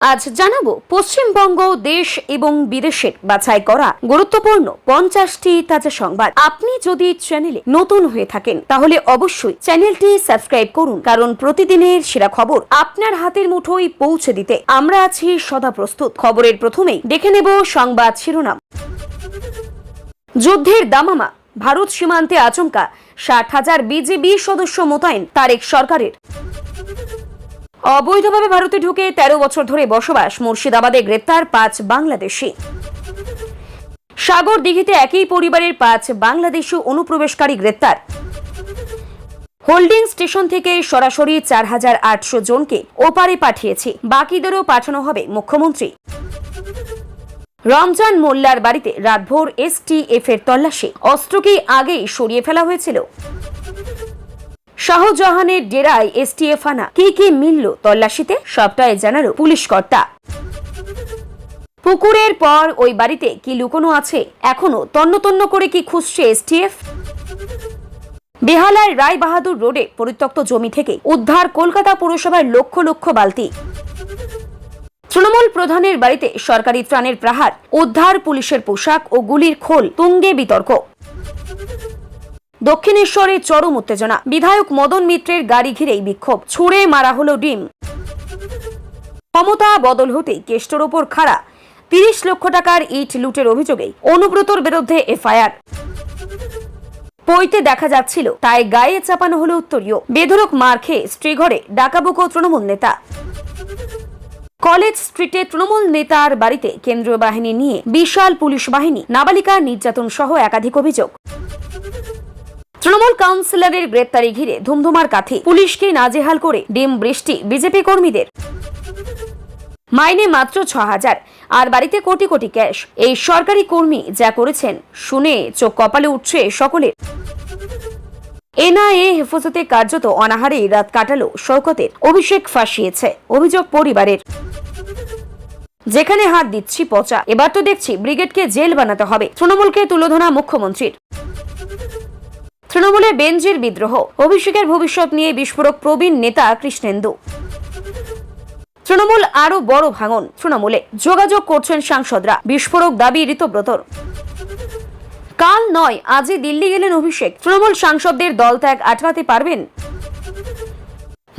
আজ জানাবো পশ্চিমবঙ্গ দেশ এবং বিদেশের বাছাই করা গুরুত্বপূর্ণ 50টি তাজা সংবাদ। আপনি যদি চ্যানেলে নতুন হয়ে থাকেন তাহলে অবশ্যই চ্যানেলটি সাবস্ক্রাইব করুন, কারণ প্রতিদিনের সেরা খবর আপনার হাতের মুঠোয় পৌঁছে দিতে আমরা আছি সদা প্রস্তুত। খবরের প্রথমেই দেখে নেব সংবাদ শিরোনাম। যুদ্ধের দামামা, ভারত সীমান্তে আচমকা 60,000 বিজেপি সদস্য মোতায়েন তারেক সরকারের। অবৈধভাবে ভারতে ঢুকে 13 বছর ধরে বসবাস, মুর্শিদাবাদে গ্রেপ্তার 5 বাংলাদেশি। সাগর দিঘিতে একই পরিবারের 5 বাংলাদেশি অনুপ্রবেশকারী গ্রেপ্তার। হোল্ডিং স্টেশন থেকে সরাসরি 4,800 জনকে ওপারে পাঠিয়েছি, বাকিদেরও পাঠানো হবে মুখ্যমন্ত্রী। রমজান মোল্লার বাড়িতে রাতভর এসটিএফ এর তল্লাশি, অস্ত্রকে আগেই সরিয়ে ফেলা হয়েছিল। শাহজাহানের ডেরায় এসটিএফ আনা, কি মিলল তল্লাশিতে, সবটাই জানালো পুলিশ কর্তা। পুকুরের পর ওই বাড়িতে কি লুকোনো আছে, এখনো তন্ন করে কি খুঁজছে এসটিএফ। বেহালার রায় বাহাদুর রোডে পরিত্যক্ত জমি থেকে উদ্ধার কলকাতা পুরসভার লক্ষ লক্ষ বালতি। তৃণমূল প্রধানের বাড়িতে সরকারি ত্রাণের প্রহার, উদ্ধার পুলিশের পোশাক ও গুলির খোল, তুঙ্গে বিতর্ক। দক্ষিণেশ্বরে চরম উত্তেজনা, বিধায়ক মদন মিত্রের গাড়ি ঘিরেই বিক্ষোভ, ছুঁড়ে মারা হলো ডিম। ক্ষমতা বদল হতেই কেষ্টর ওপর খাড়া, 30 লক্ষ টাকার ইট লুটের অভিযোগে অনুব্রতর বিরুদ্ধে এফআইআর। পইতে দেখা যাচ্ছিল তাই গায়ে চাপানো হলো উত্তরীয়, বেধড়ক মার খেয়ে স্ত্রীঘরে ডাকাবুকো তৃণমূল নেতা। কলেজ স্ট্রিটে তৃণমূল নেতার বাড়িতে কেন্দ্রীয় বাহিনী নিয়ে বিশাল পুলিশ বাহিনী, নাবালিকা নির্যাতন সহ একাধিক অভিযোগ। তৃণমূল কাউন্সিলরের গ্রেপ্তারি ঘিরে ধুমধুমার কাঠি, পুলিশকে নাজেহাল করে ডিম বৃষ্টি বিজেপি কর্মীদের। মাইনে মাত্র 6,000 আর বাড়িতে কোটি কোটি ক্যাশ, এই সরকারি কর্মী যা করেছেন শুনে চোখ কপালে উঠছে সকলের। এনআইএ হেফাজতে কার্যত অনাহারেই রাত কাটালো শওকতের, অভিষেক ফাঁসিয়েছে অভিযোগ পরিবারের। যেখানে হাত দিচ্ছি পচা, এবার তো দেখছি ব্রিগেডকে জেল বানাতে হবে, তৃণমূলকে তুলোধনা মুখ্যমন্ত্রীর। তৃণমূলে বেঞ্জির বিদ্রোহ, অভিষেকের ভবিষ্যৎ নিয়ে বিস্ফোরক প্রবীণ নেতা কৃষ্ণেন্দু। তৃণমূল আরো বড় ভাঙন, তৃণমূলে যোগাযোগ করছেন সাংসদরা, বিস্ফোরক দাবি ঋতব্রতর। কাল নয় আজই দিল্লি গেলেন অভিষেক, তৃণমূল সাংসদদের দল ত্যাগ আটকাতে পারবেন।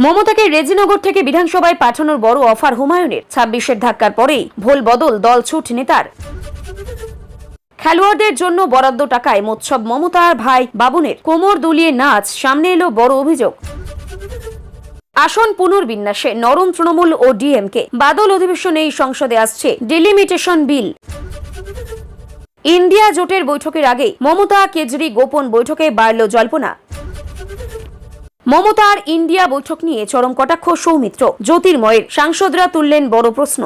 মমতাকে রেজিনগর থেকে বিধানসভায় পাঠানোর বড় অফার হুমায়ুনের, 26-এর ধাক্কার পরেই ভোল বদল, দল ছুট নেতার। খেলোয়াড়দের জন্য বরাদ্দ টাকায় মোৎসব মমতার ভাই বাবুনের, কোমর দুলিয়ে নাচ, সামনে এলো বড় অভিযোগ। আসন পুনর্বিন্যাসে নরম তৃণমূল ও ডিএমকে, বাদল অধিবেশনে এই সংসদে আসছে ডিলিমিটেশন বিল। ইন্ডিয়া জোটের বৈঠকের আগে মমতা কেজরি গোপন বৈঠকে বাড়ল জল্পনা। মমতার ইন্ডিয়া বৈঠক নিয়ে চরম কটাক্ষ সৌমিত্র, জ্যোতির্ময়ের, সাংসদরা তুললেন বড় প্রশ্ন।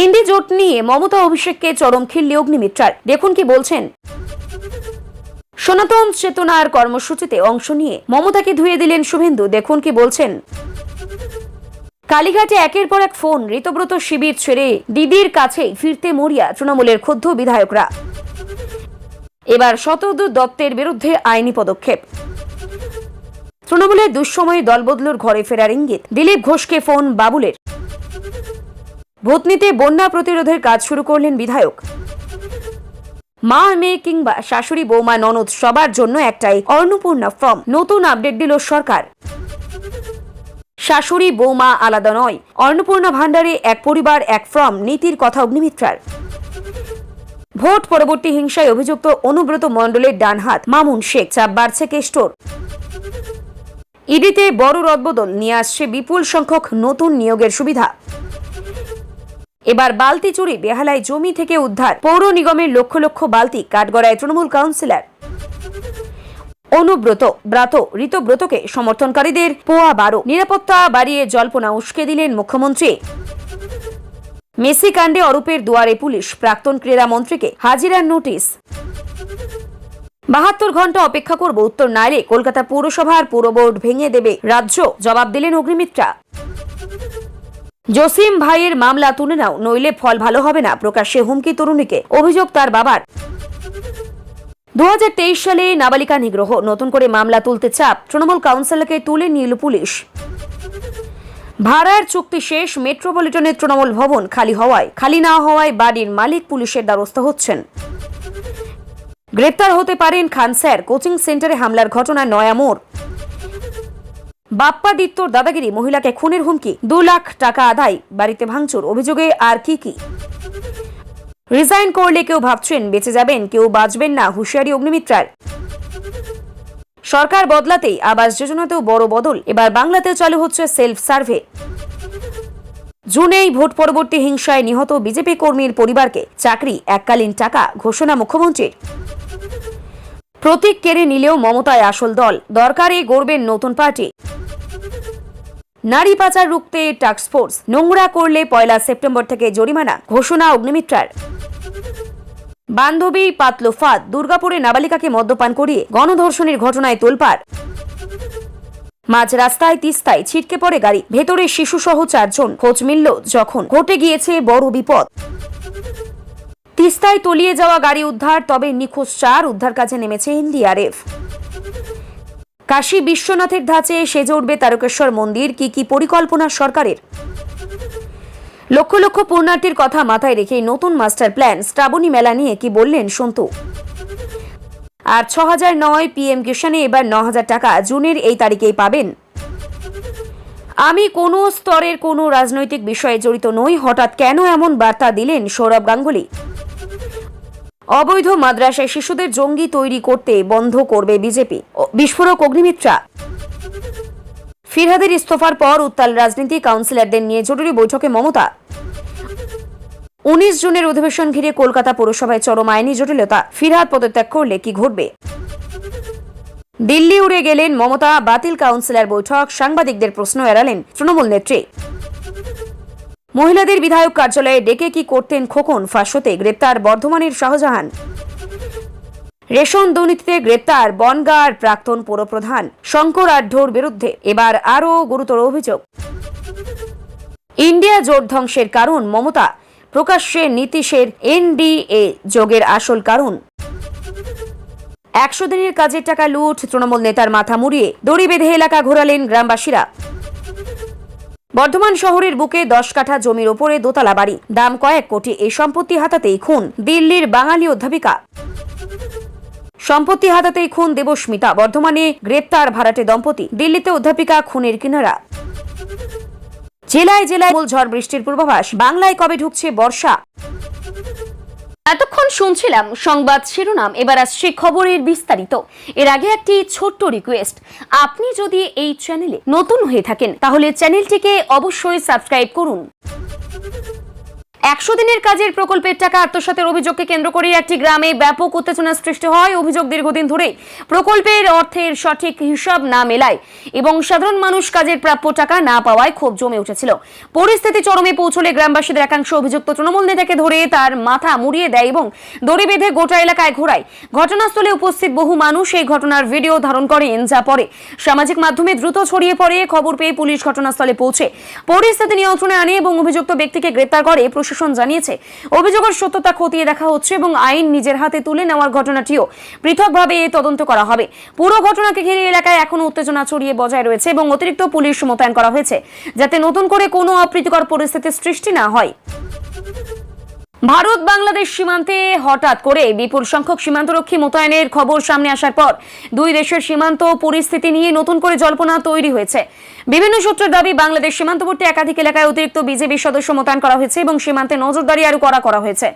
ইন্ডি জোট নিয়ে মমতা অভিষেককে চরম খিল্লি অগ্নিমিত্রার, দেখুন কি বলছেন। সনাতন চেতনার কর্মসূচিতে অংশ নিয়ে মমতাকে ধুয়ে দিলেন শুভেন্দু, দেখুন কি বলছেন। কালীঘাটে একের পর এক ফোন, ঋতব্রত শিবির ছেড়ে দিদির কাছেই ফিরতে মরিয়া তৃণমূলের ক্ষুব্ধ বিধায়করা। এবার শতদূত দত্তের বিরুদ্ধে আইনি পদক্ষেপ। তৃণমূলের দুঃসময়ে দলবদলুর ঘরে ফেরার ইঙ্গিত, দিলীপ ঘোষকে ফোন বাবুলের। ভূতনিতে বন্যা প্রতিরোধের কাজ শুরু করলেন বিধায়ক। মা মেয়ে কিংবা শাশুড়ি বৌমা ননদ সবার জন্য একটাই অন্নপূর্ণা ফর্ম, নতুন আপডেট দিল সরকার। শাশুড়ি বৌমা আলাদা নয়, অন্নপূর্ণা ভান্ডারে এক পরিবার এক ফর্ম, নীতির কথা অগ্নিমিত্রার। ভোট পরবর্তী হিংসায় অভিযুক্ত অনুব্রত মণ্ডলের ডান হাত মামুন শেখ, চাপ বাড়ছে কেষ্টর। ইডিতে বড় রদবদল নিয়ে আসছে বিপুল সংখ্যক নতুন নিয়োগের সুবিধা। এবার বালতি চুরি, বেহালায় জমি থেকে উদ্ধার পৌর নিগমের লক্ষ লক্ষ বালতি, কাঠগড়ায় তৃণমূল কাউন্সিলর। অনুব্রত ব্রাত ঋতব্রতকে সমর্থনকারীদের পোয়া 12, নিরাপত্তা বাড়িয়ে জল্পনা উস্কে দিলেন মুখ্যমন্ত্রী। মেসি কাণ্ডে অরূপের দুয়ারে পুলিশ, প্রাক্তন ক্রীড়া মন্ত্রীকে হাজিরার নোটিশ। 72 ঘন্টা অপেক্ষা করব, উত্তর না এলে কলকাতা পৌরসভার পুরবোর্ড ভেঙে দেবে রাজ্য, জবাব দিলেন অগ্নিমিত্রা। জসিম ভাইয়ের মামলা তুলে নাও, নইলে ফল ভালো হবে না, প্রকাশ্যে হুমকি তরুণীকে, অভিযোগ তার বাবার। 2023 সালে নাবালিকা নিগ্রহ, নতুন করে মামলা তুলতে চাপ, তৃণমূল কাউন্সিলরকে তুলে নিল পুলিশ। ভাড়ার চুক্তি শেষ, মেট্রোপলিটনের তৃণমূল ভবন খালি না হওয়ায় বাড়ির মালিক পুলিশের দ্বারস্থ হচ্ছেন। গ্রেপ্তার হতে পারেন খান স্যার, কোচিং সেন্টারে হামলার ঘটনা নয়া মোড়। বাপ্পাদিত্যর দাদাগিরি, মহিলাকে খুনের হুমকি, 2 লাখ টাকা আদায়, বাড়িতে ভাঙচুর, অভিযোগে আর কি। রিজাইন করলে কেউ ভাবছেন বেঁচে যাবেন, কেউ বাঁচবেন না, হুঁশিয়ারি অগ্নিমিত্রার। সরকার বদলাতেই আবাস যোজনাতেও বড় বদল, এবার বাংলাতেও চালু হচ্ছে সেলফ সার্ভে। জুনেই ভোট পরবর্তী হিংসায় নিহত বিজেপি কর্মীর পরিবারকে চাকরি, এককালীন টাকা, ঘোষণা মুখ্যমন্ত্রীর। প্রতীক কেড়ে নিলেও মমতায় আসল দল, দরকারে গড়বেন নতুন পার্টি। নারী পাচার রুখতে টাস্কফোর্স, নোংরা করলে 1 সেপ্টেম্বর থেকে জরিমানা, ঘোষণা অগ্নিমিত্রার। বান্ধবী পাতল ফাঁদ, দুর্গাপুরে নাবালিকাকে মদ্যপান করিয়ে গণধর্ষণের ঘটনায় তোলপাড়। মাঝ রাস্তায় তিস্তায় ছিটকে পড়ে গাড়ি, ভেতরে শিশুসহ 4 জন, খোঁজ মিলল যখন ঘটে গিয়েছে বড় বিপদ। তিস্তায় তলিয়ে যাওয়া গাড়ি উদ্ধার, তবে নিখোঁজ 4, উদ্ধার কাজে নেমেছে এনডিআরএফ। কাশী বিশ্বনাথের ধাঁচে সেজে উঠবে তারকেশ্বর মন্দির, কি পরিকল্পনা সরকারের। লক্ষ লক্ষ পুণ্যার্থীর কথা মাথায় রেখে নতুন মাস্টার প্ল্যান, শ্রাবণী মেলা নিয়ে কি বললেন সন্তু। আর 6000 নয়, পিএম কিষানে এবার 9000 টাকা জুনের এই তারিখেই পাবেন। আমি কোনো স্তরের কোনো রাজনৈতিক বিষয়ে জড়িত নই, হঠাৎ কেন এমন বার্তা দিলেন সৌরভ গাঙ্গুলি। অবৈধ মাদ্রাসায় শিশুদের জঙ্গি তৈরি করতে বন্ধ করবে বিজেপি, বিস্ফোরক অগ্নিমিত্রা। ফিরহাদের ইস্তফার পর উত্তাল রাজনীতি, কাউন্সিলরদের নিয়ে জরুরি বৈঠকে মমতা। 19 জুনের অধিবেশন ঘিরে কলকাতা পৌরসভায় চরম আইনি জটিলতা, ফিরহাদ পদত্যাগ করলে কি ঘটবে। দিল্লি উড়ে গেলেন মমতা, বাতিল কাউন্সিলর বৈঠক, সাংবাদিকদের প্রশ্ন এড়ালেন তৃণমূল নেত্রী। মহিলাদের বিধায়ক কার্যালয়ে ডেকে কি করতেন খোকন, ফাঁস হতে গ্রেপ্তার বর্ধমানের শাহজাহান। রেশন দুর্নীতিতে গ্রেপ্তার বনগাঁর প্রাক্তন পৌরপ্রধান শঙ্কর আঢ্যর বিরুদ্ধে এবার আরও গুরুতর অভিযোগ। ইন্ডিয়া জোট ধ্বংসের কারণ মমতা, প্রকাশ্যে নীতিশের এনডিএ যোগের আসল কারণ। 100 দিনের কাজের টাকা লুট, তৃণমূল নেতার মাথা মুড়িয়ে দড়ি বেঁধে এলাকা ঘোরালেন গ্রামবাসীরা। বর্ধমান শহরের বুকে 10 কাঠা জমির ওপরে দোতলা বাড়ি, দাম কয়েক কোটি, এই সম্পত্তি হাতাতেই খুন দিল্লির বাঙালি অধ্যাপিকা। সম্পত্তি হাতাতেই খুন দেবস্মিতা, বর্ধমানে গ্রেপ্তার ভাড়াটে দম্পতি, দিল্লিতে অধ্যাপিকা খুনের কিনারা। জেলায় জেলায় ঝড় বৃষ্টির পূর্বাভাস, বাংলায় কবে ঢুকছে বর্ষা। এতক্ষণ শুনছিলাম সংবাদ শিরোনাম, এবার আসছে খবরের বিস্তারিত। এর আগে একটি ছোট্ট রিকোয়েস্ট, আপনি যদি এই চ্যানেলে নতুন হয়ে থাকেন তাহলে চ্যানেলটিকে অবশ্যই সাবস্ক্রাইব করুন। 100 দিনের কাজের প্রকল্পের টাকা আত্মসাতের অভিযোগকে কেন্দ্র করে একটি গ্রামে ব্যাপক উত্তেজনা সৃষ্টি হয়। অভিযোগ দীর্ঘদিন ধরে প্রকল্পের অর্থের সঠিক হিসাব না মেলায় এবং সাধারণ মানুষ কাজের প্রাপ্য টাকা না পাওয়ায় ক্ষোভ জমে উঠেছিল। পরিস্থিতি চরমে পৌঁছলে গ্রামবাসীদের একাংশ অভিযুক্ত তৃণমূল নেতাকে ধরে তার মাথা মুড়িয়ে দেয় এবং দড়ি বেঁধে গোটা এলাকায় ঘোরায়। ঘটনাস্থলে উপস্থিত বহু মানুষ এই ঘটনার ভিডিও ধারণ করেন, যা পরে সামাজিক মাধ্যমে দ্রুত ছড়িয়ে পড়ে। খবর পেয়ে পুলিশ ঘটনাস্থলে পৌঁছে পরিস্থিতি নিয়ন্ত্রণে আনে এবং অভিযুক্ত ব্যক্তিকে গ্রেপ্তার করে। প্রশাসন জানিয়েছে অভিযোগের সত্যতা খতিয়ে দেখা হচ্ছে এবং আইন নিজের হাতে তুলে নেওয়ার ঘটনাটিও পৃথকভাবে তদন্ত করা হবে। পুরো ঘটনাকে ঘিরে এলাকায় এখনো উত্তেজনা ছড়িয়ে বজায় রয়েছে এবং অতিরিক্ত পুলিশ মোতায়েন করা হয়েছে যাতে নতুন করে কোনো অপ্রীতিকর পরিস্থিতির সৃষ্টি না হয়। ভারত বাংলাদেশ সীমান্তে হঠাৎ করে বিপুল সংখ্যক সীমান্তরক্ষী মোতায়েনের খবর সামনে আসার পর দুই দেশের সীমান্ত পরিস্থিতি নিয়ে নতুন করে জল্পনা তৈরি হয়েছে। বিভিন্ন সূত্রের দাবি, বাংলাদেশ সীমান্তবর্তী একাধিক এলাকায় অতিরিক্ত বিজেপি সদস্য মোতায়েন করা হয়েছে এবং সীমান্তে নজরদারি আরো করা হয়েছে।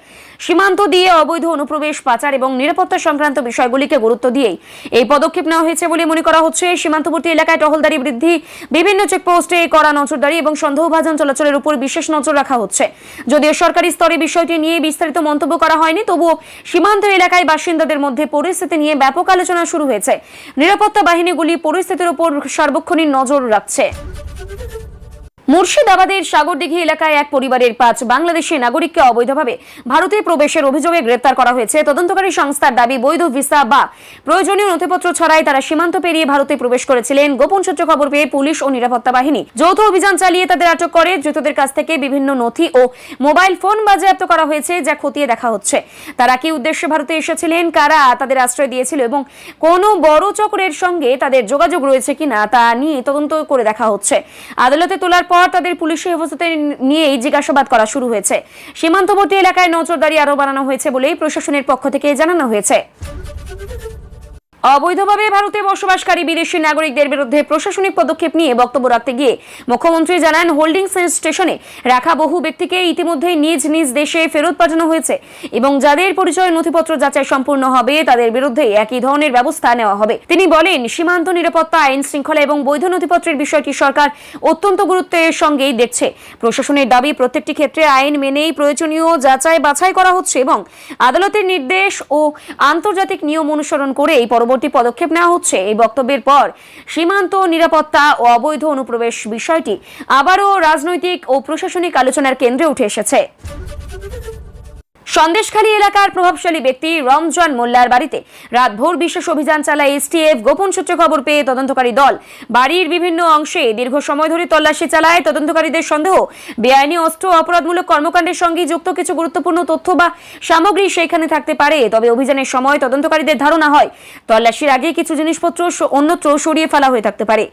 সীমান্ত দিয়ে অবৈধ অনুপ্রবেশ, পাচার এবং নিরাপত্তা সংক্রান্ত বিষয়গুলিকে গুরুত্ব দিয়েই এই পদক্ষেপ নেওয়া হয়েছে বলে মনে করা হচ্ছে। সীমান্তবর্তী এলাকায় টহলদারি বৃদ্ধি, বিভিন্ন চেকপোস্টে কড়া নজরদারি এবং সন্দেহভাজন চলাচলের উপর বিশেষ নজর রাখা হচ্ছে। যদিও সরকারি স্তরে বিষয়টি নিয়ে বিস্তারিত মন্তব্য করা হয়নি, তবুও সীমান্ত এলাকায় বাসিন্দাদের মধ্যে পরিস্থিতি নিয়ে ব্যাপক আলোচনা শুরু হয়েছে। নিরাপত্তা বাহিনীগুলি পরিস্থিতির উপর সার্বক্ষণিক নজর রাখছে। মুর্শিদাবাদের সাগরদিঘি এলাকায় এক পরিবারের 5 বাংলাদেশি নাগরিককে অবৈধভাবে ভারতে প্রবেশের অভিযোগে গ্রেপ্তার করা হয়েছে। তদন্তকারী সংস্থার দাবি, বৈধ ভিসা বা প্রয়োজনীয় নথিপত্র ছাড়াই তারা সীমান্ত পেরিয়ে ভারতে প্রবেশ করেছিলেন। গোপন সূত্রে খবর পেয়ে পুলিশ ও নিরাপত্তা বাহিনী যৌথ অভিযান চালিয়ে তাদের আটক করে। ধৃতদের কাছ থেকে বিভিন্ন নথি ও মোবাইল ফোন বাজেয়াপ্ত করা হয়েছে, যা খতিয়ে দেখা হচ্ছে। তারা কি উদ্দেশ্যে ভারতে এসেছিলেন, কারা তাদের আশ্রয় দিয়েছিল এবং কোনো বড় চক্রের সঙ্গে তাদের যোগাযোগ রয়েছে কিনা তা নিয়ে তদন্ত করে দেখা হচ্ছে। আদালতে তোলার পর তাদের পুলিশি হেফাজতে নিয়েই জিজ্ঞাসাবাদ করা শুরু হয়েছে। সীমান্তবর্তী এলাকায় নজরদারি আরও বাড়ানো হয়েছে বলেই প্রশাসনের পক্ষ থেকে জানানো হয়েছে। অবৈধভাবে ভারতে বসবাসকারী বিদেশি নাগরিকদের বিরুদ্ধে প্রশাসনিক পদক্ষেপ নিয়ে বক্তব্য রাখতে গিয়ে মুখ্যমন্ত্রী জানান, হোল্ডিং স্টেশনে রাখা বহু ব্যক্তিকে ইতিমধ্যে নিজ নিজ দেশে ফেরত পাঠানো হয়েছে এবং যাদের পরিচয় নথিপত্র যাচাই সম্পূর্ণ হবে তাদের বিরুদ্ধে একই ধরনের ব্যবস্থা নেওয়া হবে। তিনি বলেন, সীমান্ত নিরাপত্তা, আইন শৃঙ্খলা এবং বৈধ নথিপত্রের বিষয়টি সরকার অত্যন্ত গুরুত্বের সঙ্গেই দেখছে। প্রশাসনের দাবি, প্রত্যেকটি ক্ষেত্রে আইন মেনেই প্রয়োজনীয় যাচাই বাছাই করা হচ্ছে এবং আদালতের নির্দেশ ও আন্তর্জাতিক নিয়ম অনুসরণ করেই পরবর্তী পদক্ষেপ নেওয়া হচ্ছে। এই বক্তব্যের পর সীমান্ত নিরাপত্তা ও অবৈধ অনুপ্রবেশ বিষয়টি আবারও রাজনৈতিক ও প্রশাসনিক আলোচনার কেন্দ্রে উঠে এসেছে। সন্দেশখালী এলাকার প্রভাবশালী ব্যক্তি রমজান মোল্লার বাড়িতে রাতভর বিশেষ অভিযান চালায় এসটিএফ। গোপন সূত্রে খবর পেয়ে তদন্তকারী দল বাড়ির বিভিন্ন অংশে দীর্ঘ সময় ধরে তল্লাশি চালায়। তদন্তকারীদের সন্দেহ, বেআইনি অস্ত্র অপরাধমূলক কর্মকাণ্ডের সঙ্গে যুক্ত কিছু গুরুত্বপূর্ণ তথ্য বা সামগ্রী সেখানে থাকতে পারে। তবে অভিযানের সময় তদন্তকারীদের ধারণা হয় তল্লাশির আগে কিছু জিনিসপত্র অন্যত্র সরিয়ে ফেলা হয়ে থাকতে পারে।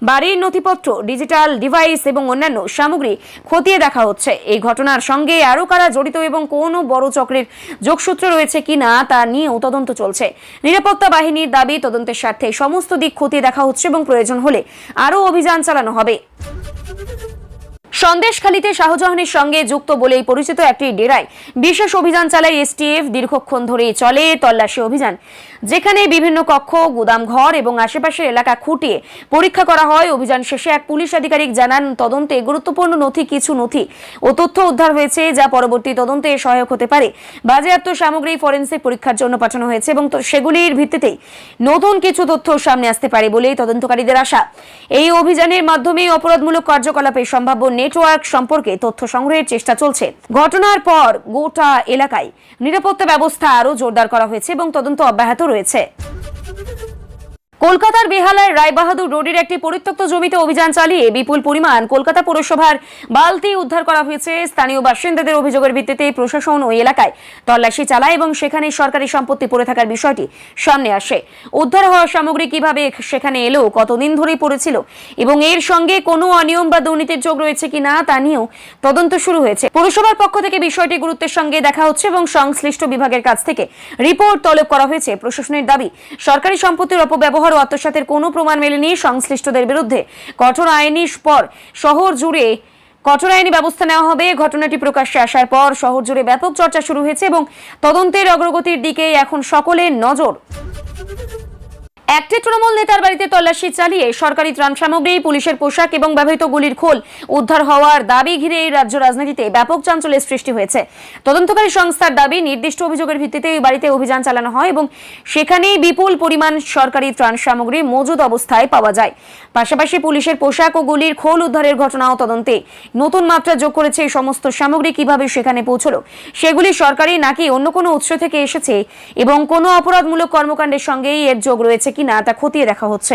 বাড়ির নথিপত্র, ডিজিটাল ডিভাইস এবং অন্যান্য সামগ্রী খতিয়ে দেখা হচ্ছে। এই ঘটনার সঙ্গে আরও কারা জড়িত এবং কোনো বড় চক্রের যোগসূত্র রয়েছে কিনা তা নিয়েও তদন্ত চলছে। নিরাপত্তা বাহিনীর দাবি, তদন্তের স্বার্থে সমস্ত দিক খতিয়ে দেখা হচ্ছে এবং প্রয়োজন হলে আরও অভিযান চালানো হবে। সন্দেশখালীতে শাহজাহানের সঙ্গে যুক্ত বলেই পরিচিত একটি ডেরায় বিশেষ অভিযান চালায় এসটিএফ। দীর্ঘক্ষণ ধরে চলে তল্লাশি অভিযান, যেখানে বিভিন্ন কক্ষ, গুদামঘর এবং আশেপাশের এলাকা খুঁটিয়ে পরীক্ষা করা হয়। অভিযান শেষে এক পুলিশ আধিকারিক জানান, তদন্তে গুরুত্বপূর্ণ কিছু নথি ও তথ্য উদ্ধার হয়েছে যা পরবর্তী তদন্তে সহায়ক হতে পারে। বাজেয়াপ্ত সামগ্রী ফরেনসিক পরীক্ষার জন্য পাঠানো হয়েছে এবং সেগুলির ভিত্তিতেই নতুন কিছু তথ্য সামনে আসতে পারে বলেই তদন্তকারীদের আশা। এই অভিযানের মাধ্যমে অপরাধমূলক কার্যকলাপের সম্ভাব্য নেটওয়ার্ক সম্পর্কে তথ্য সংগ্রহের চেষ্টা চলছে। ঘটনার পর গোটা এলাকায় নিরাপত্তা ব্যবস্থা আরও জোরদার করা হয়েছে এবং তদন্ত অব্যাহত রয়েছে। কলকাতার বেহালায় রায়বাহাদুর রোডের একটি পরিত্যক্ত জমিতে অভিযান চালিয়ে বিপুল পরিমাণ কলকাতা পৌরসভার বালতি উদ্ধার করা হয়েছে। স্থানীয় বাসিন্দাদের অভিযোগের ভিত্তিতে প্রশাসন ওই এলাকায় তল্লাশি চালায় এবং সেখানে সরকারি সম্পত্তি পড়ে থাকার বিষয়টি সামনে আসে। উদ্ধার হওয়া সামগ্রী কিভাবে সেখানে এলো, কতদিন ধরেই পড়েছিল এবং এর সঙ্গে কোনো অনিয়ম বা দুর্নীতির যোগ রয়েছে কিনা তা নিয়েও তদন্ত শুরু হয়েছে। পৌরসভার পক্ষ থেকে বিষয়টি গুরুত্বের সঙ্গে দেখা হচ্ছে এবং সংশ্লিষ্ট বিভাগের কাছ থেকে রিপোর্ট তলব করা হয়েছে। প্রশাসনের দাবি, সরকারি সম্পত্তির অপব্যবহার ও আত্মসাতের কোনো প্রমাণ মেলেনি। সংশ্লিষ্টদের বিরুদ্ধে কঠোর আইনি ব্যবস্থা নেওয়া হবে। ঘটনাটি প্রকাশ্যে আসার পর শহর জুড়ে ব্যাপক চর্চা শুরু হয়েছে এবং তদন্তের অগ্রগতির দিকে এখন সকলের নজর। একটি তৃণমূল নেতার বাড়িতে তল্লাশি চালিয়ে সরকারি ত্রাণ সামগ্রী, পুলিশের পোশাক এবং ব্যবহৃত গুলির খোল উদ্ধার হওয়ার দাবি ঘিরে এই রাজ্য রাজনীতিতে ব্যাপক চাঞ্চল্যের সৃষ্টি হয়েছে। তদন্তকারী সংস্থার দাবি, নির্দিষ্ট অভিযোগের ভিত্তিতে এই বাড়িতে অভিযান চালানো হয় এবং সেখানেই বিপুল পরিমাণ সরকারি ত্রাণ সামগ্রী মজুদ অবস্থায় পাওয়া যায়। পাশাপাশি পুলিশের পোশাক ও গুলির খোল উদ্ধারের ঘটনাও তদন্তে নতুন মাত্রা যোগ করেছে। এই সমস্ত সামগ্রী কিভাবে সেখানে পৌঁছলো, সেগুলি সরকারি নাকি অন্য কোনো উৎস থেকে এসেছে এবং কোনো অপরাধমূলক কর্মকাণ্ডের সঙ্গেই এর যোগ রয়েছে কিনা তা খতিয়ে দেখা হচ্ছে।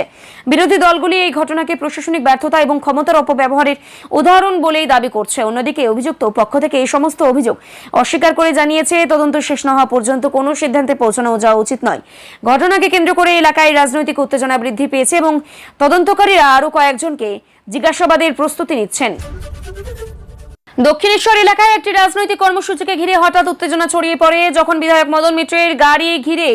বিরোধী দলগুলি এই ঘটনাকে প্রশাসনিক ব্যর্থতা এবং ক্ষমতার অপব্যবহারের উদাহরণ বলেই দাবি করছে। অন্যদিকে অভিযুক্ত পক্ষ থেকে এই সমস্ত অভিযোগ অস্বীকার করে জানিয়েছে, তদন্ত শেষ না হওয়া পর্যন্ত কোনো সিদ্ধান্তে পৌঁছানো যাওয়া উচিত নয়। ঘটনাকে কেন্দ্র করে এলাকায় রাজনৈতিক উত্তেজনা বৃদ্ধি পেয়েছে এবং তদন্তকারীরা আরও কয়েকজনকে জিজ্ঞাসাবাদের প্রস্তুতি নিচ্ছেন। দক্ষিণেশ্বর এলাকায় একটি রাজনৈতিক কর্মসূচিকে ঘিরে হঠাৎ উত্তেজনা ছড়িয়ে পড়ে। যখন বিধায়ক মদন মিত্রের গাড়ি ঘিরে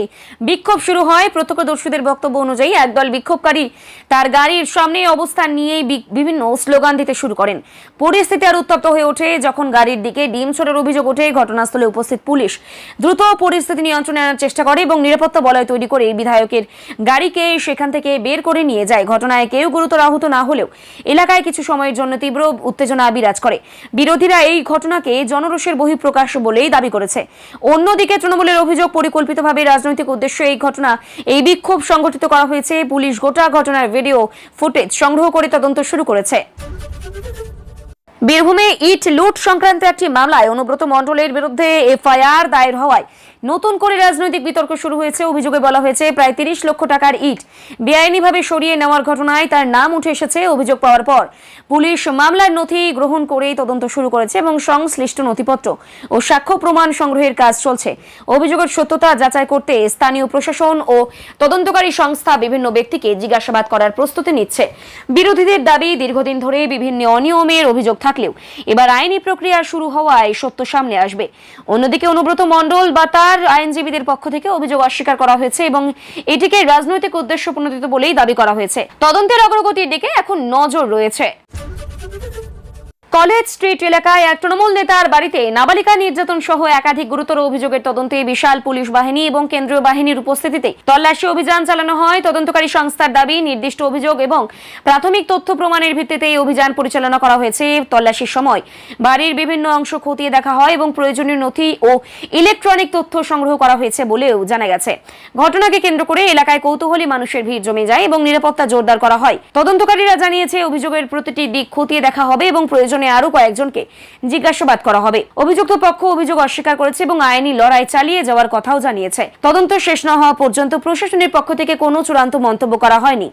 বিক্ষোভ শুরু হয়, প্রত্যক্ষদর্শীদের বক্তব্য অনুযায়ী একদল বিক্ষোভকারী তার গাড়ির সামনে অবস্থান নিয়েই বিভিন্ন স্লোগান দিতে শুরু করেন। পরিস্থিতি আর উত্তপ্ত হয়ে ওঠে যখন গাড়ির দিকে ডিম ছোড়ার অভিযোগ ওঠে। ঘটনাস্থলে উপস্থিত পুলিশ দ্রুত পরিস্থিতি নিয়ন্ত্রণে আনার চেষ্টা করে এবং নিরাপত্তা বলয় তৈরি করে বিধায়কের গাড়িকে সেখান থেকে বের করে নিয়ে যায়। ঘটনায় কেউ গুরুতর আহত না হলেও এলাকায় কিছু সময়ের জন্য তীব্র উত্তেজনা বিরাজ করে। বিরোধীরা এই ঘটনাকে জনরোষের বহিঃপ্রকাশ বলেই দাবি করেছে। অন্যদিকে তৃণমূলের অভিযোগ, পরিকল্পিতভাবে রাজনৈতিক উদ্দেশ্যে এই বিক্ষোভ সংগঠিত করা হয়েছে। পুলিশ গোটা ঘটনার ভিডিও ফুটেজ সংগ্রহ করে তদন্ত শুরু করেছে। বীরভূমে ইট লুট সংক্রান্ত একটি মামলায় অনুব্রত মণ্ডলের বিরুদ্ধে এফআইআর দায়ের হওয়ায় নতুন করে রাজনৈতিক বিতর্ক শুরু হয়েছে। অভিযোগে বলা হয়েছে প্রায় 30 লক্ষ টাকার ইট বেআইনিভাবে সরিয়ে নেওয়ার ঘটনায় তার নাম উঠে এসেছে। অভিযোগ পাওয়ার পর পুলিশ মামলার নথি গ্রহণ করে তদন্ত শুরু করেছে এবং সংশ্লিষ্ট নথিপত্র ও সাক্ষ্য প্রমাণ সংগ্রহের কাজ চলছে। অভিযোগের সত্যতা যাচাই করতে স্থানীয় প্রশাসন ও তদন্তকারী সংস্থা বিভিন্ন ব্যক্তিকে জিজ্ঞাসাবাদ করার প্রস্তুতি নিচ্ছে। বিরোধীদের দাবি, দীর্ঘদিন ধরে বিভিন্ন অনিয়মের অভিযোগ থাকলেও এবার আইনি প্রক্রিয়া শুরু হওয়ায় সত্য সামনে আসবে। অন্যদিকে অনুব্রত মণ্ডল বা তার আইনজীবীদের পক্ষ থেকে অভিযোগ অস্বীকার করা হয়েছে এবং এটিকে রাজনৈতিক উদ্দেশ্য প্রণোদিত বলেই দাবি করা হয়েছে। তদন্তের অগ্রগতির দিকে এখন নজর রয়েছে। কলেজ স্ট্রিট এলাকায় এক তৃণমূল নেতার বাড়িতে নাবালিকা নির্যাতন সহ একাধিক গুরুতর অভিযোগের তদন্তে বিশাল পুলিশ বাহিনী এবং কেন্দ্রীয় বাহিনীর উপস্থিতিতে তল্লাশি অভিযান চালানো হয়। তদন্তকারী সংস্থার দাবি, নির্দিষ্ট অভিযোগ এবং প্রাথমিক তথ্য প্রমাণের ভিত্তিতে এই অভিযান পরিচালনা করা হয়েছে। তল্লাশির সময় বাড়ির বিভিন্ন অংশ খতিয়ে দেখা হয় এবং প্রয়োজনীয় নথি ও ইলেকট্রনিক তথ্য সংগ্রহ করা হয়েছে বলেও জানা গেছে। ঘটনাকে কেন্দ্র করে এলাকায় কৌতূহলী মানুষের ভিড় জমে যায় এবং নিরাপত্তা জোরদার করা হয়। তদন্তকারীরা জানিয়েছে অভিযোগের প্রতিটি দিক খতিয়ে দেখা হবে এবং প্রয়োজনে আরো কয়েকজনকে জিজ্ঞাসাবাদ করা হবে। অভিযুক্ত পক্ষ অভিযোগ অস্বীকার করেছে এবং আইনি লড়াই চালিয়ে যাওয়ার কথাও জানিয়েছে। তদন্ত শেষ না হওয়া পর্যন্ত প্রশাসনের পক্ষ থেকে কোনো চূড়ান্ত মন্তব্য করা হয়নি।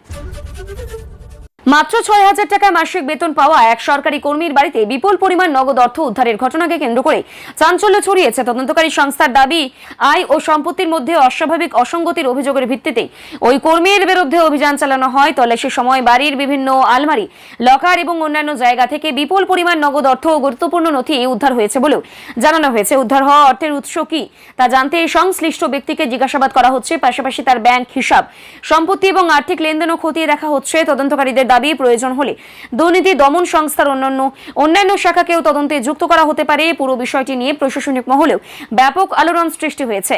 মাত্র 6,000 টাকা মাসিক বেতন পাওয়া এক সরকারি কর্মীর বাড়িতে বিপুল পরিমাণ নগদ অর্থ উদ্ধারের ঘটনাকে কেন্দ্র করে চাঞ্চল্য ছড়িয়েছে। তদন্তকারী সংস্থার দাবি, আয় ও সম্পত্তির মধ্যে অস্বাভাবিক অসঙ্গতির অভিযোগের ভিত্তিতে ওই কর্মীর বিরুদ্ধে অভিযান চালানো হয়। তল্লাশির সময় বাড়ির বিভিন্ন আলমারি, লকার এবং অন্যান্য জায়গা থেকে বিপুল পরিমাণ নগদ অর্থ ও গুরুত্বপূর্ণ নথি উদ্ধার হয়েছে বলেও জানানো হয়েছে। উদ্ধার হওয়া অর্থের উৎস কি তা জানতে সংশ্লিষ্ট ব্যক্তিকে জিজ্ঞাসাবাদ করা হচ্ছে। পাশাপাশি তার ব্যাংক হিসাব, সম্পত্তি এবং আর্থিক লেনদেনও খতিয়ে দেখা হচ্ছে। তদন্তকারীদের দাবি, প্রয়োজন হলে দুর্নীতি দমন সংস্থার অন্যান্য শাখাকেও তদন্তে যুক্ত করা হতে পারে। পুরো বিষয়টি নিয়ে প্রশাসনিক মহলেও ব্যাপক আলোড়ন সৃষ্টি হয়েছে।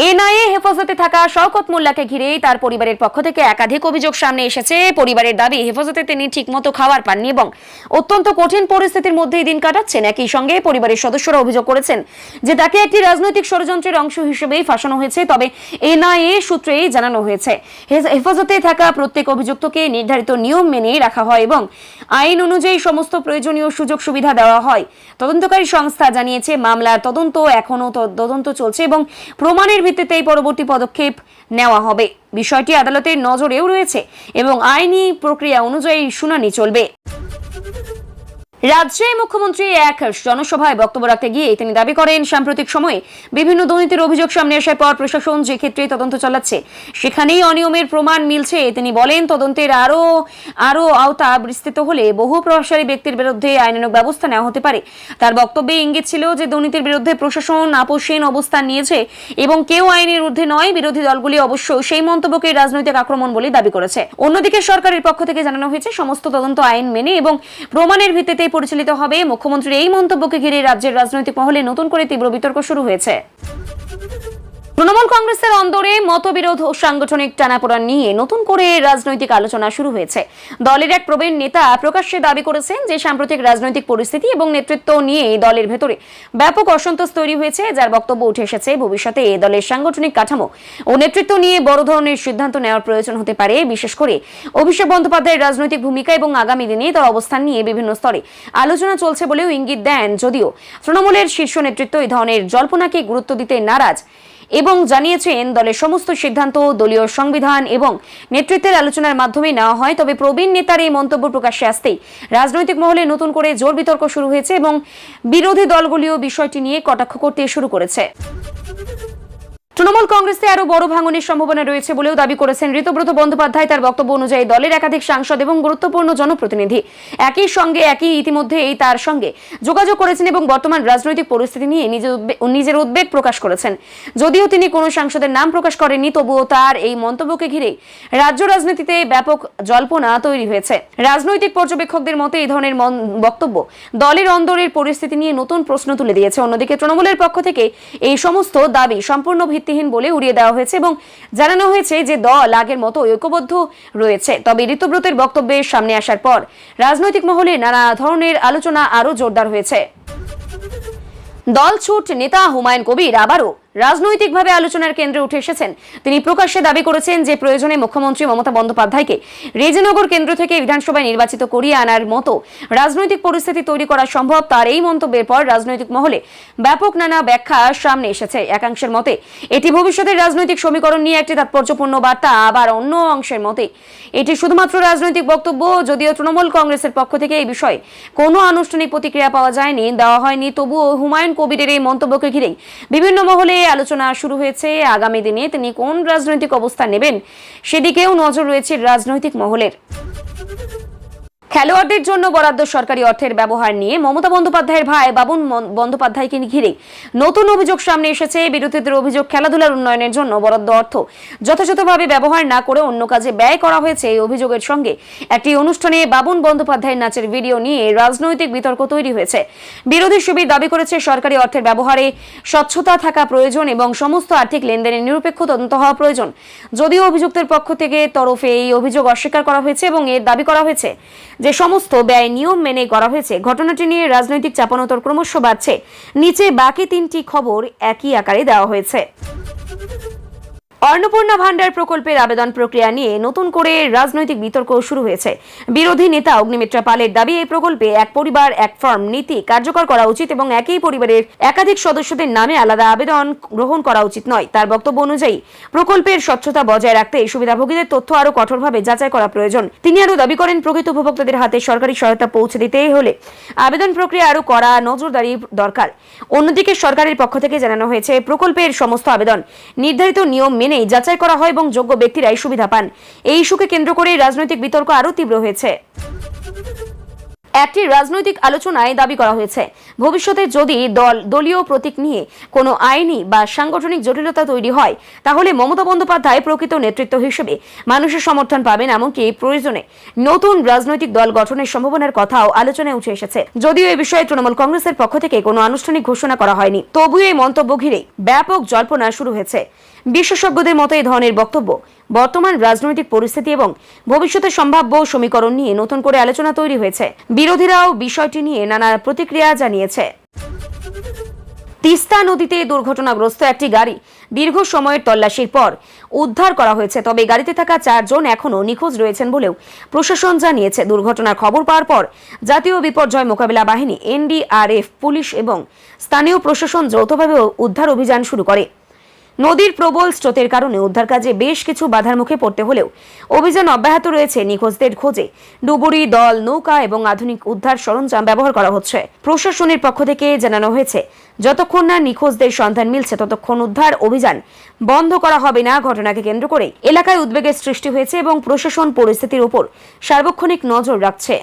এনআইএ হেফাজতে থাকা শওকত মোল্লাকে ঘিরে তার পরিবারের পক্ষ থেকে একাধিক অভিযোগ সামনে এসেছে। পরিবারের দাবি, হেফাজতে তিনি ঠিকমতো খাবার পাননি এবং অত্যন্ত কঠিন পরিস্থিতির মধ্যেই দিন কাটাচ্ছেন। একই সঙ্গে পরিবারের সদস্যরা অভিযোগ করেছেন যে তাকে একটি রাজনৈতিক ষড়যন্ত্রের অংশ হিসেবেই ফাঁসানো হয়েছে। তবে এনআইএ সূত্রেই জানানো হয়েছে হেফাজতে থাকা প্রত্যেক অভিযুক্তকে নির্ধারিত নিয়ম মেনে রাখা হয় এবং আইন অনুযায়ী সমস্ত প্রয়োজনীয় সুযোগ সুবিধা দেওয়া হয়। তদন্তকারী সংস্থা জানিয়েছে মামলার এখনো তদন্ত চলছে এবং প্রমাণের ভিত্তিতেই পরবর্তী পদক্ষেপ নেওয়া হবে। বিষয়টি আদালতের নজরেও রয়েছে এবং আইনি প্রক্রিয়া অনুযায়ী শুনানি চলবে। রাজ্যে মুখ্যমন্ত্রী এক জনসভায় বক্তব্য রাখতে গিয়ে তিনি দাবি করেন, সাম্প্রতিক সময়ে বিভিন্ন দুর্নীতির অভিযোগ সামনে আসার পর প্রশাসন যে ক্ষেত্রে তদন্ত চালাচ্ছে সেখানেই অনিয়মের প্রমাণ মিলছে। তিনি বলেন, তদন্তের আরো আওতা বিস্তৃত হলে বহু প্রভাবশালী ব্যক্তির বিরুদ্ধে আইনানুগ ব্যবস্থা নেওয়া হতে পারে। তার বক্তব্যে ইঙ্গিত ছিল যে দুর্নীতির বিরুদ্ধে প্রশাসন আপোষহীন অবস্থান নিয়েছে এবং কেউ আইনের ঊর্ধ্বে নয়। বিরোধী দলগুলি অবশ্য সেই মন্তব্যকে রাজনৈতিক আক্রমণ বলে দাবি করেছে। অন্যদিকে সরকারের পক্ষ থেকে জানানো হয়েছে সমস্ত তদন্ত আইন মেনে এবং প্রমাণের ভিত্তিতে পরিচালিত হবে। মুখ্যমন্ত্রীর এই মন্তব্যকে ঘিরে রাজ্যের রাজনৈতিক মহলে নতুন করে তীব্র বিতর্ক শুরু হয়েছে। তৃণমূল কংগ্রেসের অন্দরে মতবিরোধ ও সাংগঠনিক টানাপোড়েন নিয়ে নতুন করে রাজনৈতিক আলোচনা শুরু হয়েছে। দলের এক প্রবীণ নেতা প্রকাশ্যে দাবি করেছেন যে সাম্প্রতিক রাজনৈতিক পরিস্থিতি এবং নেতৃত্ব নিয়ে দলের ভেতরে ব্যাপক অসন্তোষ তৈরি হয়েছে, যার বক্তব্য উঠে এসেছে ভবিষ্যতে দলের সাংগঠনিক কাঠামো ও নেতৃত্ব নিয়ে বড় ধরনের সিদ্ধান্ত নেওয়ার প্রয়োজন হতে পারে। বিশেষ করে অভিষেক বন্দ্যোপাধ্যায়ের রাজনৈতিক ভূমিকা এবং আগামী দিনে তার অবস্থান নিয়ে বিভিন্ন স্তরে আলোচনা চলছে বলেও ইঙ্গিত দেন। যদিও তৃণমূলের শীর্ষ নেতৃত্ব এই ধরনের জল্পনাকে গুরুত্ব দিতে নারাজ এবং জানিয়েছেন দলের সমস্ত সিদ্ধান্ত দলীয় সংবিধান এবং নেতৃত্বের আলোচনার মাধ্যমে নেওয়া হয়। তবে প্রবীণ নেতার এই মন্তব্য প্রকাশ্যে আসতেই রাজনৈতিক মহলে নতুন করে জোর বিতর্ক শুরু হয়েছে এবং বিরোধী দলগুলিও বিষয়টি নিয়ে কটাক্ষ করতে শুরু করেছে। তৃণমূল কংগ্রেসে আরো বড় ভাঙনের সম্ভাবনা রয়েছে বলেও দাবি করেছেন ঋতব্রত বন্দ্যোপাধ্যায়। তার বক্তব্য অনুযায়ী দলের একাধিক সাংসদ এবং গুরুত্বপূর্ণ জনপ্রতিনিধি ইতিমধ্যেই তার সঙ্গে যোগাযোগ করেছেন এবং বর্তমান রাজনৈতিক পরিস্থিতি নিয়ে নিজের উদ্বেগ প্রকাশ করেছেন। যদিও তিনি কোনো সাংসদের নাম প্রকাশ করেননি, তবুও তার এই মন্তব্যকে ঘিরে রাজ্য রাজনীতিতে ব্যাপক জল্পনা তৈরি হয়েছে। রাজনৈতিক পর্যবেক্ষকদের মতে এই ধরনের বক্তব্য দলের অন্দরের পরিস্থিতি নিয়ে নতুন প্রশ্ন তুলে দিয়েছে। অন্যদিকে তৃণমূলের পক্ষ থেকে এই সমস্ত দাবি সম্পূর্ণ ভিত্তিহীন বলে উড়িয়ে দেওয়া হয়েছে এবং জানানো হয়েছে যে দল আগের মতো ঐক্যবদ্ধ রয়েছে। তবে ঋতব্রতের বক্তব্যের সামনে আসার পর রাজনৈতিক মহলে নানা ধরনের আলোচনা আরো জোরদার হয়েছে। দল ছুট নেতা হুমায়ুন কবির আবারও রাজনৈতিকভাবে আলোচনার কেন্দ্রে উঠে এসেছেন। তিনি প্রকাশ্যে দাবি করেছেন যে প্রয়োজনে মুখ্যমন্ত্রী মমতা বন্দ্যোপাধ্যায়কে রেজিনগর কেন্দ্র থেকে বিধানসভায় নির্বাচিত করিয়ে আনার মতো রাজনৈতিক পরিস্থিতি তৈরি করা সম্ভব। তার এই মন্তব্যের পর রাজনৈতিক মহলে ব্যাপক নানা ব্যাখ্যা সামনে এসেছে। একাংশের মতে এটি ভবিষ্যতের রাজনৈতিক সমীকরণ নিয়ে একটি তাৎপর্যপূর্ণ বার্তা, আবার অন্য অংশের মতে এটি শুধুমাত্র রাজনৈতিক বক্তব্য। যদিও তৃণমূল কংগ্রেসের পক্ষ থেকে এই বিষয়ে কোনো আনুষ্ঠানিক প্রতিক্রিয়া পাওয়া যায়নি, দেওয়া হয়নি, তবুও হুমায়ুন কবিরের এই মন্তব্যকে ঘিরে বিভিন্ন মহলে আলোচনা শুরু হয়েছে। আগামী দিনে তিনি কোন রাজনৈতিক অবস্থান নেবেন সেদিকেও নজর রয়েছে রাজনৈতিক মহলের। খেলোয়াড়দের জন্য বরাদ্দ সরকারি অর্থের ব্যবহার নিয়ে মমতা বন্দ্যোপাধ্যায়ের ভাই বাবুন বন্দ্যোপাধ্যায়কে ঘিরে নতুন অভিযোগ সামনে এসেছে। বিরোধীদের অভিযোগ, খেলাধুলার উন্নয়নের জন্য বরাদ্দ অর্থ যথাযথভাবে ব্যবহার না করে অন্য কাজে ব্যয় করা হয়েছে। এই অভিযোগের সঙ্গে একটি অনুষ্ঠানে বাবুন বন্দ্যোপাধ্যায়ের নাচের ভিডিও নিয়ে রাজনৈতিক বিতর্ক তৈরি হয়েছে। বিরোধী শিবির দাবি করেছে সরকারি অর্থের ব্যবহারে স্বচ্ছতা থাকা প্রয়োজন এবং সমস্ত আর্থিক লেনদেনের নিরপেক্ষ তদন্ত হওয়া প্রয়োজন। যদিও অভিযুক্তের পক্ষ থেকে তরফে এই অভিযোগ অস্বীকার করা হয়েছে এবং এর দাবি করা হয়েছে যে সমস্ত ব্যয় নিয়ম মেনে করা হয়েছে। ঘটনাটি নিয়ে রাজনৈতিক চাপানোতর ক্রমশ বাড়ছে। নিচে বাকি তিনটি খবর একই আকারে দেওয়া হয়েছে। অন্নপূর্ণা ভান্ডার প্রকল্পের আবেদন প্রক্রিয়া নিয়ে নতুন করে রাজনৈতিক বিতর্ক শুরু হয়েছে। বিরোধী নেতা অগ্নিমিত্রা পালের দাবি, এই প্রকল্পে এক পরিবার এক ফর্ম নীতি কার্যকর করা উচিত এবং একই পরিবারের একাধিক সদস্যদের নামে আলাদা আবেদন গ্রহণ করা উচিত নয়। তার বক্তব্য অনুযায়ী প্রকল্পের স্বচ্ছতা বজায় রাখতে সুবিধাভোগীদের তথ্য আরও কঠোরভাবে যাচাই করা প্রয়োজন। তিনি আরও দাবি করেন, প্রকৃত উপভোক্তাদের হাতে সরকারি সহায়তা পৌঁছে দিতে হলে আবেদন প্রক্রিয়া আরও কড়া নজরদারি দরকার। অন্যদিকে সরকারের পক্ষ থেকে জানানো হয়েছে, প্রকল্পের সমস্ত আবেদন নির্ধারিত নিয়ম মেনে যাচাই করা হয় এবং যোগ্য ব্যক্তিরাই সুবিধা পান। এই ইস্যুকে কেন্দ্র করে রাজনৈতিক বিতর্ক আরও তীব্র হয়েছে। একটি রাজনৈতিক আলোচনায় দাবি করা হয়েছে, ভবিষ্যতে যদি দলীয় প্রতীক নিয়ে কোনো আইনি বা সাংগঠনিক জটিলতা তৈরি হয় তাহলে মমতা বন্দ্যোপাধ্যায় প্রকৃত নেতৃত্ব হিসেবে মানুষের সমর্থন পাবেন। এমনকি প্রয়োজনে নতুন রাজনৈতিক দল গঠনের সম্ভাবনার কথাও আলোচনায় উঠে এসেছে। যদিও এই বিষয়ে তৃণমূল কংগ্রেসের পক্ষ থেকে কোনো আনুষ্ঠানিক ঘোষণা করা হয়নি, তবুও এই মন্তব্য ঘিরে ব্যাপক জল্পনা শুরু হয়েছে। বিশেষজ্ঞদের মতে এই ধরনের বক্তব্য বর্তমান রাজনৈতিক পরিস্থিতি এবং ভবিষ্যতের সম্ভাব্য সমীকরণ নিয়ে নতুন করে আলোচনা তৈরি হয়েছে। বিরোধীরাও বিষয়টি নিয়ে নানা প্রতিক্রিয়া জানিয়েছে। তিস্তা নদীতে দুর্ঘটনাগ্রস্ত একটি গাড়ি দীর্ঘ সময়ের তল্লাশির পর উদ্ধার করা হয়েছে, তবে গাড়িতে থাকা 4 জন এখনও নিখোঁজ রয়েছেন বলেও প্রশাসন জানিয়েছে। দুর্ঘটনার খবর পাওয়ার পর জাতীয় বিপর্যয় মোকাবিলা বাহিনী, NDRF, পুলিশ এবং স্থানীয় প্রশাসন যৌথভাবে উদ্ধার অভিযান শুরু করে। নদীর প্রবল স্রোতের কারণে উদ্ধার কাজে বেশ কিছু বাধার মুখে পড়তে হলেও অভিযান অব্যাহত রয়েছে। নিখোঁজদের খোঁজে ডুবুরি, দল, নৌকা এবং আধুনিক উদ্ধার সরঞ্জাম ব্যবহার করা হচ্ছে। প্রশাসনের পক্ষ থেকে জানানো হয়েছে, যতক্ষণ না নিখোঁজদের সন্ধান মিলছে ততক্ষণ উদ্ধার অভিযান বন্ধ করা হবে না। ঘটনাকে কেন্দ্র করে এলাকায় উদ্বেগের সৃষ্টি হয়েছে এবং প্রশাসন পরিস্থিতির উপর সার্বক্ষণিক নজর রাখছে।